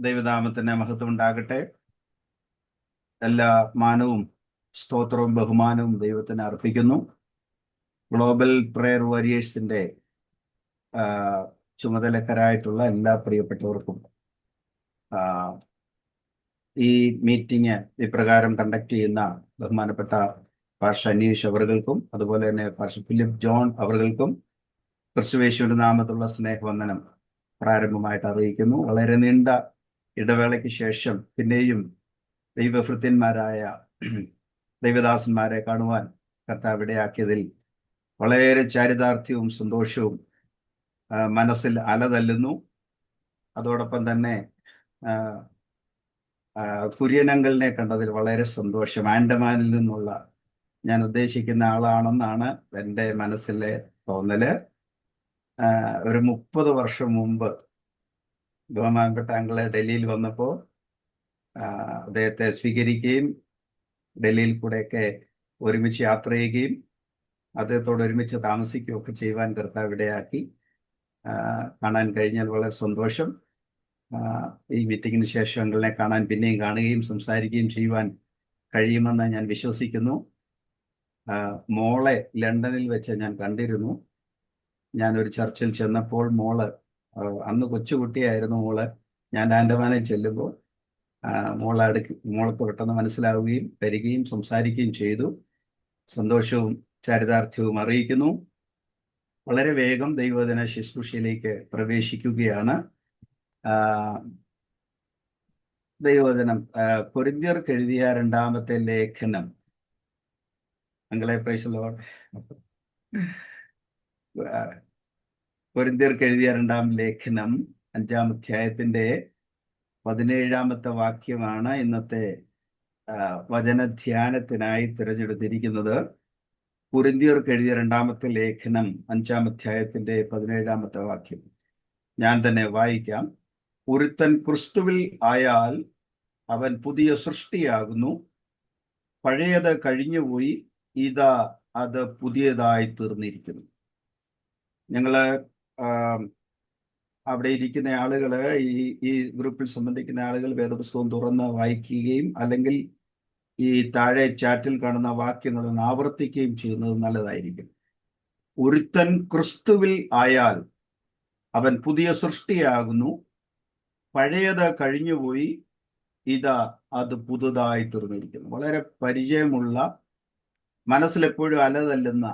ദൈവനാമത്തിന് മഹത്വം ഉണ്ടാകട്ടെ. എല്ലാ മാനവും സ്തോത്രവും ബഹുമാനവും ദൈവത്തിന് അർപ്പിക്കുന്നു. ഗ്ലോബൽ പ്രയർ വാരിയേഴ്സിന്റെ ചുമതലക്കാരായിട്ടുള്ള എല്ലാ പ്രിയപ്പെട്ടവർക്കും ഈ മീറ്റിംഗ് ഇപ്രകാരം കണ്ടക്ട് ചെയ്യുന്ന ബഹുമാനപ്പെട്ട പാഷ അനീഷ് അവർകൾക്കും അതുപോലെ തന്നെ പാഷ ഫിലിപ്പ് ജോൺ അവർകൾക്കും ക്രിസ്തുയേശുവിന്റെ നാമത്തിലുള്ള സ്നേഹവന്ദനം പ്രാരംഭമായിട്ട് അറിയിക്കുന്നു. വളരെ നീണ്ട ഇടവേളയ്ക്ക് ശേഷം പിന്നെയും ദൈവഭൃത്യന്മാരായ ദൈവദാസന്മാരെ കാണുവാൻ കർത്താവ് ഇടയാക്കിയതിൽ വളരെ ചാരിതാർത്ഥ്യവും സന്തോഷവും മനസ്സിൽ അലതല്ലുന്നു. അതോടൊപ്പം തന്നെ കുര്യനങ്കലിനെ കണ്ടതിൽ വളരെ സന്തോഷം. ആൻഡമാനിൽ നിന്നുള്ള ഞാൻ ഉദ്ദേശിക്കുന്ന ആളാണെന്നാണ് എൻ്റെ മനസ്സിലെ തോന്നല്. ഒരു 30 വർഷം മുമ്പ് ബഹുമാനപ്പെട്ട അങ്കിള് ഡൽഹിയിൽ വന്നപ്പോൾ അദ്ദേഹത്തെ സ്വീകരിക്കുകയും ഡൽഹിയിൽ കൂടെയൊക്കെ ഒരുമിച്ച് യാത്ര ചെയ്യുകയും അദ്ദേഹത്തോട് ഒരുമിച്ച് താമസിക്കുകയൊക്കെ ചെയ്യുവാൻ കർത്താവ് ഇടയാക്കി. കാണാൻ കഴിഞ്ഞാൽ വളരെ സന്തോഷം. ഈ മീറ്റിങ്ങിന് ശേഷം അങ്കിളിനെ കാണാൻ പിന്നെയും കാണുകയും സംസാരിക്കുകയും ചെയ്യുവാൻ കഴിയുമെന്ന് ഞാൻ വിശ്വസിക്കുന്നു. മോളെ ലണ്ടനിൽ വെച്ച് ഞാൻ കണ്ടിരുന്നു. ഞാനൊരു ചർച്ചിൽ ചെന്നപ്പോൾ മോള് അന്ന് കൊച്ചുകുട്ടിയായിരുന്നു മോള്. ഞാൻ ആൻഡമാനിൽ ചെല്ലുമ്പോൾ മോൾക്ക് പെട്ടെന്ന് മനസ്സിലാവുകയും വരികയും സംസാരിക്കുകയും ചെയ്തു. സന്തോഷവും ചാരിതാർത്ഥ്യവും അറിയിക്കുന്നു. വളരെ വേഗം ദൈവവചന ശുശ്രൂഷയിലേക്ക് പ്രവേശിക്കുകയാണ്. ദൈവവചനം കൊരിന്ത്യർക്ക് എഴുതിയ 2-ാമത്തെ ലേഖനം. അങ്ങളെ പ്രൈസ് ലോർഡ്. കൊരിന്ത്യർക്ക് എഴുതിയ 2-ാം ലേഖനം 5-ാം അധ്യായത്തിന്റെ 17-ാമത്തെ വാക്യമാണ് ഇന്നത്തെ വചനധ്യാനത്തിനായി തിരഞ്ഞെടുത്തിരിക്കുന്നത്. കൊരിന്ത്യർക്ക് എഴുതിയ 2-ാമത്തെ ലേഖനം 5-ാം അധ്യായത്തിന്റെ 17-ാമത്തെ വാക്യം ഞാൻ തന്നെ വായിക്കാം. ഒരുത്തൻ ക്രിസ്തുവിൽ ആയാൽ അവൻ പുതിയ സൃഷ്ടിയാകുന്നു, പഴയത് കഴിഞ്ഞുപോയി, ഇതാ അത് പുതിയതായി തീർന്നിരിക്കുന്നു. ഞങ്ങള് അവിടെ ഇരിക്കുന്ന ആളുകള് ഈ ഗ്രൂപ്പിൽ സംബന്ധിക്കുന്ന ആളുകൾ വേദപുസ്തകം തുറന്ന് വായിക്കുകയും അല്ലെങ്കിൽ ഈ താഴെ ചാറ്റിൽ കാണുന്ന വാക്യങ്ങൾ ഒന്ന് ആവർത്തിക്കുകയും ചെയ്യുന്നത് നല്ലതായിരിക്കും. ഒരുത്തൻ ക്രിസ്തുവിൽ ആയാൽ അവൻ പുതിയ സൃഷ്ടിയാകുന്നു, പഴയത് കഴിഞ്ഞുപോയി, ഇതാ അത് പുതുതായി തീർന്നിരിക്കുന്നു. വളരെ പരിചയമുള്ള, മനസ്സിലെപ്പോഴും അലതല്ലുന്ന,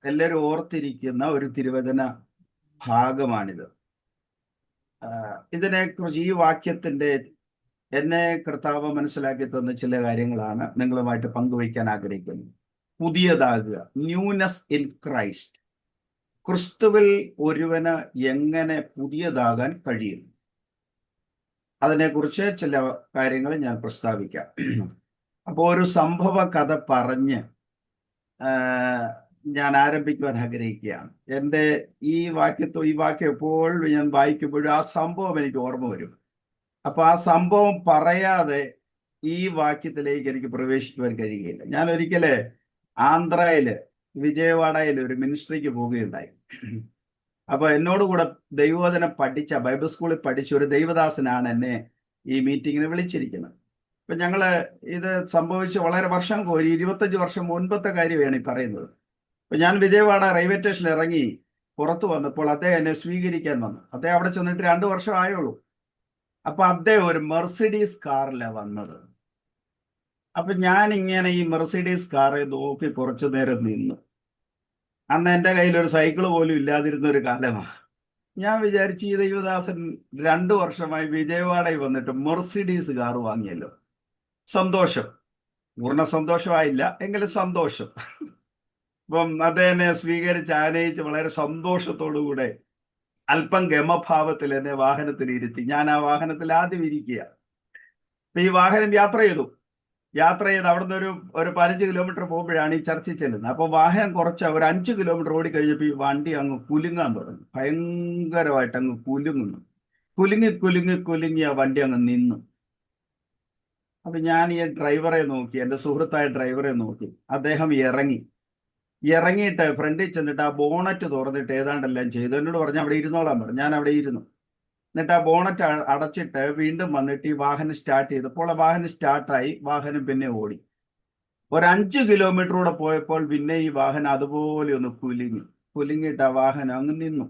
എല്ലാവരും ഓർത്തിരിക്കുന്ന ഒരു തിരുവചന ഭാഗമാണിത്. ഇതിനെക്കുറിച്ച് ഈ വാക്യത്തിന്റെ എന്നെ കർത്താവ് മനസ്സിലാക്കി തന്ന ചില കാര്യങ്ങളാണ് നിങ്ങളുമായിട്ട് പങ്കുവയ്ക്കാൻ ആഗ്രഹിക്കുന്നത്. പുതിയതാകുക, ന്യൂനെസ് ഇൻ ക്രൈസ്റ്റ്. ക്രിസ്തുവിൽ ഒരുവന് എങ്ങനെ പുതിയതാകാൻ കഴിയും, അതിനെക്കുറിച്ച് ചില കാര്യങ്ങൾ ഞാൻ പ്രസ്താവിക്കാം. അപ്പോൾ ഒരു സംഭവ കഥ പറഞ്ഞ് ഞാൻ ആരംഭിക്കുവാൻ ആഗ്രഹിക്കുകയാണ്. എൻ്റെ ഈ വാക്യം എപ്പോഴും ഞാൻ വായിക്കുമ്പോഴും ആ സംഭവം എനിക്ക് ഓർമ്മ വരും. അപ്പൊ ആ സംഭവം പറയാതെ ഈ വാക്യത്തിലേക്ക് എനിക്ക് പ്രവേശിക്കുവാൻ കഴിയുകയില്ല. ഞാൻ ഒരിക്കല് ആന്ധ്രയില് വിജയവാഡയിൽ ഒരു മിനിസ്ട്രിക്ക് പോവുകയുണ്ടായി. അപ്പൊ എന്നോട് കൂടെ ദൈവവചനം പഠിച്ച, ബൈബിൾ സ്കൂളിൽ പഠിച്ച ഒരു ദൈവദാസനാണ് എന്നെ ഈ മീറ്റിങ്ങിന് വിളിച്ചിരിക്കുന്നത്. അപ്പൊ ഞങ്ങള് ഇത് സംഭവിച്ച് വളരെ വർഷം കോരി 25 വർഷം മുൻപത്തെ കാര്യമാണ് ഈ പറയുന്നത്. അപ്പൊ ഞാൻ വിജയവാഡ റെയിൽവേ സ്റ്റേഷനിൽ ഇറങ്ങി പുറത്തു വന്നപ്പോൾ അദ്ദേഹം എന്നെ സ്വീകരിക്കാൻ വന്നു. അദ്ദേഹം അവിടെ ചെന്നിട്ട് 2 വർഷം ആയുള്ളൂ. അപ്പൊ അദ്ദേഹം ഒരു മെർസിഡീസ് കാറിലാണ് വന്നത്. അപ്പൊ ഞാൻ ഇങ്ങനെ ഈ മെർസിഡീസ് കാറെ നോക്കി കുറച്ചു നേരം നിന്നു. അന്ന് എൻ്റെ കയ്യിൽ ഒരു സൈക്കിള് പോലും ഇല്ലാതിരുന്ന ഒരു കാലമാണ്. ഞാൻ വിചാരിച്ചു ഈ ദൈവദാസൻ 2 വർഷമായി വിജയവാഡയിൽ വന്നിട്ട് മെർസിഡീസ് കാർ വാങ്ങിയല്ലോ. സന്തോഷം, പൂർണ്ണ സന്തോഷമായില്ല എങ്കിലും സന്തോഷം. അപ്പം അദ്ദേഹം സ്വീകരിച്ച് ആനയിച്ച് വളരെ സന്തോഷത്തോടുകൂടെ അല്പം ഗമഭാവത്തിൽ എന്നെ വാഹനത്തിൽ ഇരുത്തി. ഞാൻ ആ വാഹനത്തിൽ ആദ്യം ഇരിക്കുക. അപ്പൊ ഈ വാഹനം യാത്ര ചെയ്ത് അവിടുന്ന് ഒരു 15 കിലോമീറ്റർ പോകുമ്പോഴാണ് ഈ ചർച്ചിൽ ചെല്ലുന്നത്. അപ്പൊ വാഹനം കുറച്ച് ഒരു 5 കിലോമീറ്റർ ഓടി കഴിഞ്ഞപ്പോൾ ഈ വണ്ടി അങ്ങ് കുലുങ്ങാൻ തുടങ്ങി. ഭയങ്കരമായിട്ട് അങ്ങ് കുലുങ്ങി ആ വണ്ടി അങ്ങ് നിന്നു. അപ്പൊ ഞാൻ ഈ ഡ്രൈവറെ നോക്കി, എൻ്റെ സുഹൃത്തായ ഡ്രൈവറെ നോക്കി. അദ്ദേഹം ഇറങ്ങിയിട്ട് ഫ്രണ്ടിൽ ചെന്നിട്ട് ആ ബോണറ്റ് തുറന്നിട്ട് ഏതാണ്ടെല്ലാം ചെയ്തു. എന്നോട് പറഞ്ഞു അവിടെ ഇരുന്നോളാൻ പറഞ്ഞു. ഞാൻ അവിടെ ഇരുന്നു. എന്നിട്ട് ആ ബോണറ്റ് അടച്ചിട്ട് വീണ്ടും വന്നിട്ട് ഈ വാഹനം സ്റ്റാർട്ട് ചെയ്തപ്പോൾ ആ വാഹനം സ്റ്റാർട്ടായി, വാഹനം പിന്നെ ഓടി. ഒരു 5 കിലോമീറ്റർ കൂടെ പോയപ്പോൾ പിന്നെ ഈ വാഹനം അതുപോലെ ഒന്ന് കുലുങ്ങിയിട്ട് ആ വാഹനം അങ്ങ് നിന്നു.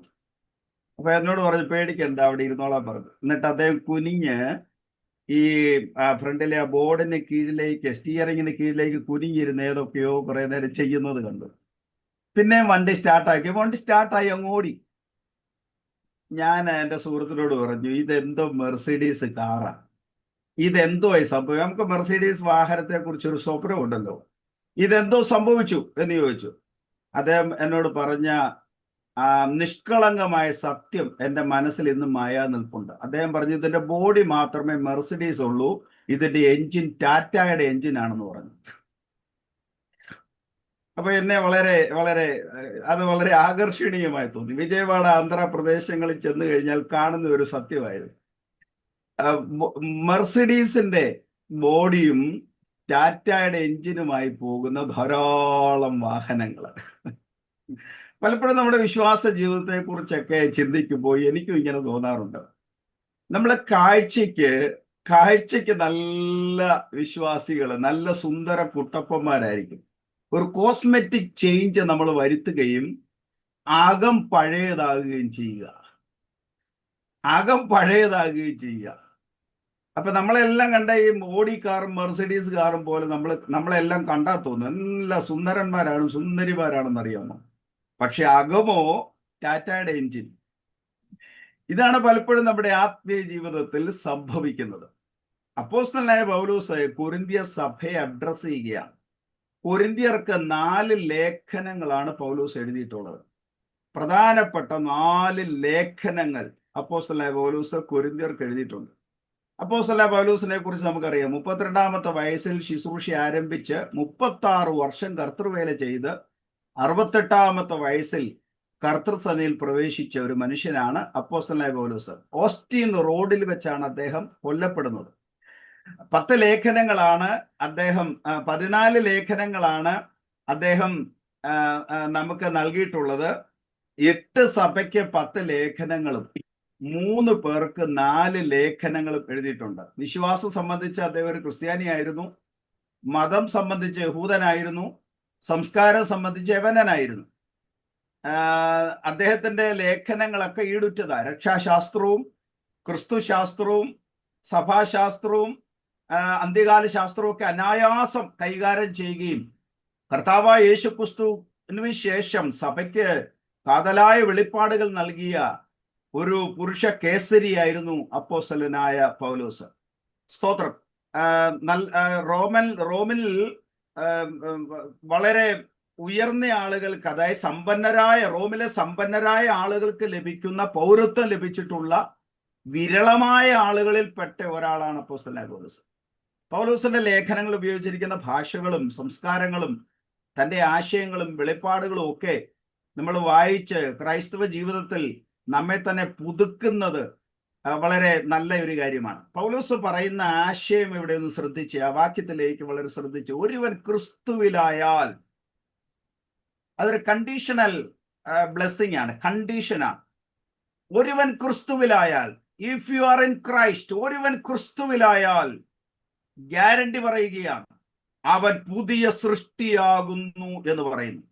അപ്പൊ എന്നോട് പറഞ്ഞു പേടിക്കണ്ട, അവിടെ ഇരുന്നോളാൻ പറഞ്ഞു. എന്നിട്ട് അദ്ദേഹം കുനിഞ്ഞ് ഈ ഫ്രണ്ടിലെ ആ ബോർഡിന് കീഴിലേക്ക്, സ്റ്റിയറിങ്ങിന് കീഴിലേക്ക് കുനിഞ്ഞിരുന്ന് ഏതൊക്കെയോ കുറെ നേരം ചെയ്യുന്നത് കണ്ടു. പിന്നെ വണ്ടി സ്റ്റാർട്ടായി അങ്ങ് ഓടി. ഞാൻ എൻ്റെ സുഹൃത്തിനോട് പറഞ്ഞു, ഇതെന്തോ മെർസിഡീസ് കാറാ, ഇതെന്തോ ഈ സംഭവം. നമുക്ക് മെർസിഡീസ് വാഹനത്തെ കുറിച്ച് ഒരു സ്വപ്നമുണ്ടല്ലോ, ഇതെന്തോ സംഭവിച്ചു എന്ന് ചോദിച്ചു. അദ്ദേഹം എന്നോട് പറഞ്ഞ ആ നിഷ്കളങ്കമായ സത്യം എൻ്റെ മനസ്സിൽ ഇന്നും മായാ നിൽപ്പുണ്ട്. അദ്ദേഹം പറഞ്ഞു, ഇതിന്റെ ബോഡി മാത്രമേ മെർസിഡീസ് ഉള്ളൂ, ഇതിന്റെ എഞ്ചിൻ ടാറ്റയുടെ എഞ്ചിനാണെന്ന് പറഞ്ഞു. അപ്പൊ എന്നെ വളരെ വളരെ അത് വളരെ ആകർഷണീയമായി തോന്നി. വിജയവാഡ ആന്ധ്രാപ്രദേശങ്ങളിൽ ചെന്ന് കഴിഞ്ഞാൽ കാണുന്ന ഒരു സത്യമായത്. മെർസിഡീസിന്റെ ബോഡിയും ടാറ്റയുടെ എഞ്ചിനുമായി പോകുന്ന ധാരാളം വാഹനങ്ങൾ. പലപ്പോഴും നമ്മുടെ വിശ്വാസ ജീവിതത്തെ കുറിച്ചൊക്കെ ചിന്തിക്കുമ്പോൾ എനിക്കും ഇങ്ങനെ തോന്നാറുണ്ട്. നമ്മളെ കാഴ്ചയ്ക്ക് നല്ല വിശ്വാസികൾ, നല്ല സുന്ദര കുട്ടപ്പന്മാരായിരിക്കും. ഒരു കോസ്മെറ്റിക് ചേഞ്ച് നമ്മൾ വരുത്തുകയും അകം പഴയതാകുകയും ചെയ്യുക. അപ്പൊ നമ്മളെല്ലാം കണ്ട ഈ ഓടി കാറും മെർസിഡീസ് കാറും പോലെ നമ്മളെല്ലാം കണ്ടാൽ തോന്നും നല്ല സുന്ദരന്മാരാണ്, സുന്ദരിമാരാണെന്ന് അറിയാമോ? പക്ഷെ അകമോ ടാറ്റയുടെ എഞ്ചിൻ. ഇതാണ് പലപ്പോഴും നമ്മുടെ ആത്മീയ ജീവിതത്തിൽ സംഭവിക്കുന്നത്. അപ്പോസ്തലനായ പൗലോസ് കൊരിന്ത്യ സഭയെ അഡ്രസ് ചെയ്യുകയാണ്. കൊരിന്ത്യർക്ക് 4 ലേഖനങ്ങളാണ് പൗലോസ് എഴുതിയിട്ടുള്ളത്. പ്രധാനപ്പെട്ട 4 ലേഖനങ്ങൾ അപ്പോസ്തലനായ പൗലോസ് കൊരിന്ത്യർക്ക് എഴുതിയിട്ടുണ്ട്. അപ്പോസ്തലനായ പൗലോസിനെ കുറിച്ച് നമുക്കറിയാം. 32-ാമത്തെ വയസ്സിൽ ശുശ്രൂഷ ആരംഭിച്ച് 36 വർഷം കർത്തൃവേല ചെയ്ത് 68-ാമത്തെ വയസ്സിൽ കർത്തൃസഭയിൽ പ്രവേശിച്ച ഒരു മനുഷ്യനാണ് അപ്പോസ്തലനായ പൗലോസ്. ഓസ്റ്റിൻ റോഡിൽ വെച്ചാണ് അദ്ദേഹം കൊല്ലപ്പെടുന്നത്. 10 ലേഖനങ്ങളാണ് അദ്ദേഹം 14 ലേഖനങ്ങളാണ് അദ്ദേഹം നമുക്ക് നൽകിയിട്ടുള്ളത്. 8 സഭയ്ക്ക് 10 ലേഖനങ്ങളും 3 പേർക്ക് 4 ലേഖനങ്ങളും എഴുതിയിട്ടുണ്ട്. വിശ്വാസം സംബന്ധിച്ച് അദ്ദേഹം ഒരു ക്രിസ്ത്യാനിയായിരുന്നു, മതം സംബന്ധിച്ച് യഹൂദനായിരുന്നു, സംസ്കാരം സംബന്ധിച്ച് യവനനായിരുന്നു. അദ്ദേഹത്തിന്റെ ലേഖനങ്ങളൊക്കെ ഈടുറ്റതാ. രക്ഷാശാസ്ത്രവും ക്രിസ്തുശാസ്ത്രവും സഭാശാസ്ത്രവും അന്ത്യകാല ശാസ്ത്രവും ഒക്കെ അനായാസം കൈകാര്യം ചെയ്യുകയും കർത്താവായ യേശുക്രിസ്തുവിന് ശേഷം സഭയ്ക്ക് കാതലായ വെളിപ്പാടുകൾ നൽകിയ ഒരു പുരുഷ കേസരിയായിരുന്നു അപ്പോസ്തലനായ പൗലോസ്. സ്തോത്രം. റോമിൽ വളരെ ഉയർന്ന ആളുകൾക്ക്, അതായത് റോമിലെ സമ്പന്നരായ ആളുകൾക്ക് ലഭിക്കുന്ന പൗരത്വം ലഭിച്ചിട്ടുള്ള വിരളമായ ആളുകളിൽ പെട്ട ഒരാളാണ് അപ്പോസ്തലനായ പൗലോസ്. പൗലോസിന്റെ ലേഖനങ്ങൾ ഉപയോഗിച്ചിരിക്കുന്ന ഭാഷകളും സംസ്കാരങ്ങളും തന്റെ ആശയങ്ങളും വെളിപ്പാടുകളും ഒക്കെ നമ്മൾ വായിച്ച് ക്രൈസ്തവ ജീവിതത്തിൽ നമ്മെ തന്നെ പുതുക്കുന്നത് വളരെ നല്ല ഒരു കാര്യമാണ്. പൗലോസ് പറയുന്ന ആശയം ഇവിടെ ഒന്ന് ശ്രദ്ധിച്ച്, ആ വാക്യത്തിലേക്ക് വളരെ ശ്രദ്ധിച്ച്. ഒരുവൻ ക്രിസ്തുവിലായാൽ, അതൊരു കണ്ടീഷണൽ ബ്ലെസ്സിങ് ആണ്, കണ്ടീഷനാണ്. ഒരുവൻ ക്രിസ്തുവിലായാൽ, if you are in Christ, ഒരുവൻ ക്രിസ്തുവിലായാൽ ഗ്യാരണ്ടി പറയുകയാണ്, അവൻ പുതിയ സൃഷ്ടിയാകുന്നു എന്ന് പറയുന്നു.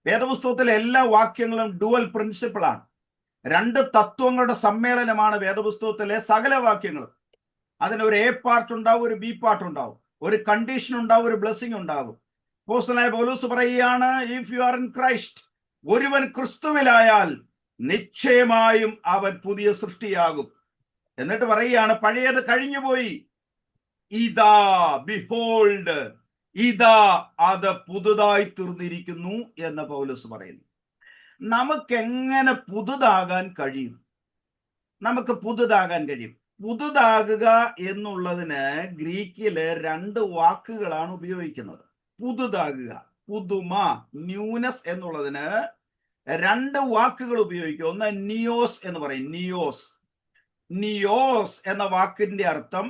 വേദപുസ്തകത്തിലെ എല്ലാ വാക്യങ്ങളും ഡുവൽ പ്രിൻസിപ്പിളാണ്. 2 തത്വങ്ങളുടെ സമ്മേളനമാണ് വേദപുസ്തകത്തിലെ സകല വാക്യങ്ങളും. അതിനൊരു എ പാർട്ട് ഉണ്ടാവും, ഒരു ബി പാർട്ട് ഉണ്ടാവും, ഒരു കണ്ടീഷൻ ഉണ്ടാവും, ഒരു ബ്ലെസ്സിങ് ഉണ്ടാവും. അപ്പോസ്തലനായ പൗലോസ് പറയുകയാണ്, if you are in Christ, ഒരുവൻ ക്രിസ്തുവിലായാൽ നിശ്ചയമായും അവൻ പുതിയ സൃഷ്ടിയാകും. എന്നിട്ട് പറയുകയാണ്, പഴയത് കഴിഞ്ഞുപോയി, ഇതാ ബിഹോൾഡ്, ഇതാ അത് പുതുതായി തീർന്നിരിക്കുന്നു എന്ന് പൗലോസ് പറയുന്നു. നമുക്കെങ്ങനെ പുതുതാകാൻ കഴിയും? പുതുതാകുക എന്നുള്ളതിന് ഗ്രീക്കില് 2 വാക്കുകളാണ് ഉപയോഗിക്കുന്നത്. പുതുതാകുക, പുതുമ, ന്യൂനസ് എന്നുള്ളതിന് 2 വാക്കുകൾ ഉപയോഗിക്കുക. ഒന്ന് നിയോസ് എന്ന് പറയും. നിയോസ് എന്ന വാക്കിന്റെ അർത്ഥം